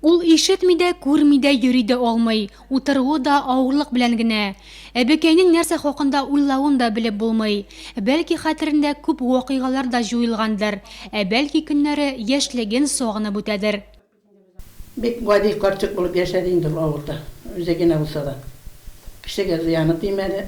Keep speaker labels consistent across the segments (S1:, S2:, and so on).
S1: Ул ишетми дә, күрми дә, йөри дә алмый. Утыруы да авырлык белән генә. Әбекәйнең нәрсә хакында уйлавын да белеп булмый. Бәлки хәтерендә күп вакыйгалар да җуелгандыр. Бәлки көннәре яшьлеген сагынып үтәдер.
S2: Бик гади карчык булып яшәде инде ул авылда. Үзе генә булса да. Кешегә зыяны тимәде.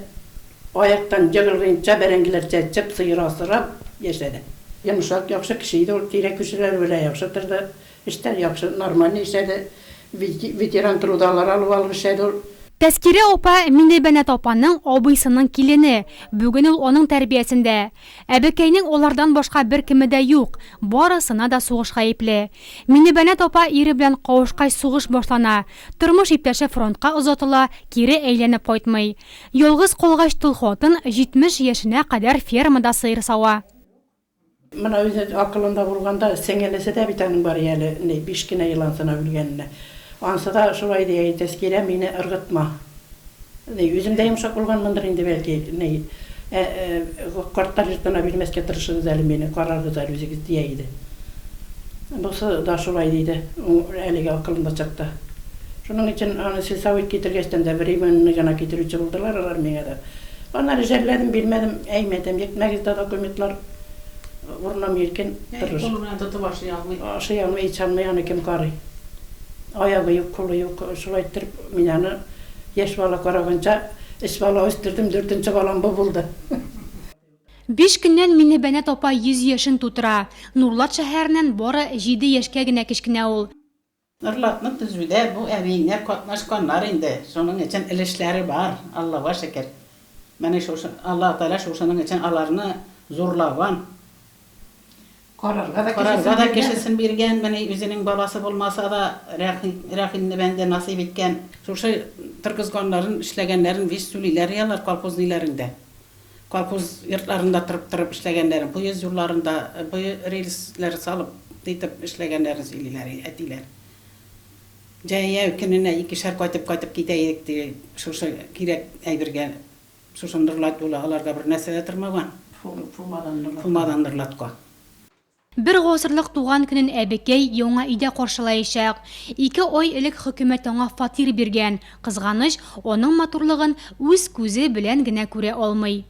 S2: Аяктан җыгылганча бәрәңгеләрчә чып сыйыр асырап яшәде. Йомшак, яхшы кеше иде ул, тирә кешеләр белән яхшы торды. Эштәр яхшы, нормаль эшләде. Ветеран трудалар алып алып эшләде ул.
S1: Тәскирә апа Минебәнәт апаның абыйсының килене. Бүген ул аның тәрбиясендә. Әбекәйнең алардан башка бер кеме дә юк. Барысына да сугыш гаепле. Минебәнәт апа ире белән кавышкай сугыш башлана. Тормыш иптәше фронтка озатыла, кире әйләнеп кайтмый. Ялгыз калгач тол хатын 70 яшенә кадәр фермада сыер сава.
S2: Мына үзе акылында булганда сеңелесе дә бит аның бар әле, 5 кенә елан сына белгәненә. Ансы да шулай дия, Тәскирә мине ыргытма. Үзем дә йомшак булганмындыр инде бәлки. Карттар йортына бирмәскә тырышыгыз әле мине, караргыз әле үзегез дия иде. Бусы да шулай диде, әлеге акылында чакта. Шуның өчен аны сельсовет китергәчтән дә временны гына китерүче булдылар алар миңа да. Аннары җәрләдем, билмәдем, әймәдем, ятмәгездә документлар урынам еркен тырыш. Ашый алмый, эч алмый, аны кем карый. Аягы юк, кулы юк, шулай иттереп, мин аны яшь бала караганча, 3 бала үстердем, 4-нче балам бу булды.
S1: 5 көннән Минебәнәт апа 100 яшен тутыра. Нурлат шәһәреннән бары 7 яшькә генә кечкенә ул.
S3: Нурлатны төзүдә бу әбиңнәр катнашканнар инде. Шуның өчен илешләре бар, Аллаһка шөкер. Менә шушы Аллаһ Таала шуның өчен аларны зурлаган. Карарга да кешесен биргән, менә үзенең баласы булмаса да рәхимне бәндә насыйп иткән. Шушы тыргызганнарын, эшләгәннәрен вис сүлиләр ялар колхозниләрендә. Колхоз йортларында торып эшләгәннәрен, поезд юлларында, рельсләр салып дитеп эшләгәннәрен сөйлиләр, әтиләр. Җәя көненә 2 кайтып китә идек ди, шушы кирәк әйбергә. Шушы Нурлат була, аларга бер нәрсә дә тормаган. Фумадан Нурлатка.
S1: Бер гасырлык туган көнен Әбекәй яңа өйдә каршылаячак. 2 ай элек хөкүмәт аңа фатир биргән. Кызганыч, аның матурлыгын үз күзе белән генә күрә алмый.